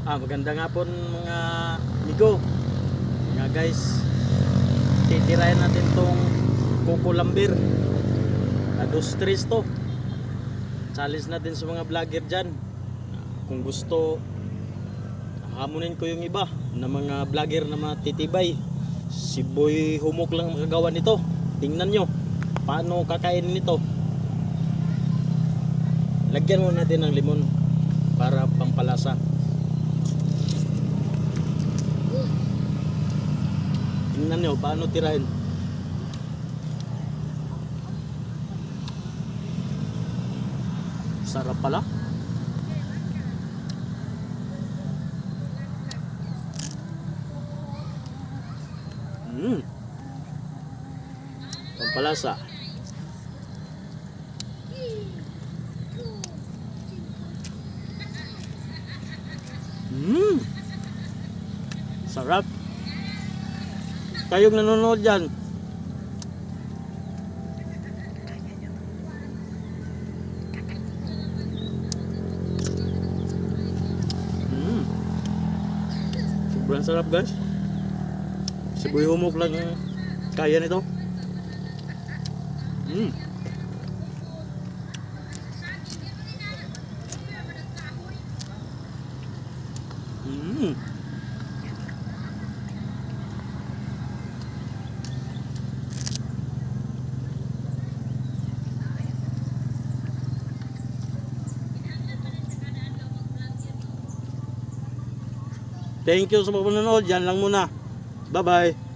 Maganda nga po mga amigo. Nga guys, titirayan natin tong kukulambir. Dos tres to. Challenge natin sa mga vlogger dyan. Kung gusto, hamunin ko yung iba na mga vlogger na matitibay. Si Boy Humok lang makagawa nito. Tingnan nyo paano kakainin nito. Lagyan mo natin ng limon para pampalasa. Tingnan nyo paano tirahin. Sarap pala. Pampalasa. Sarap. Kayong nanonood dyan, sobrang sarap guys. Si Boy Humok lang kaya nito. Thank you sa panonood. Yan lang muna. Bye bye.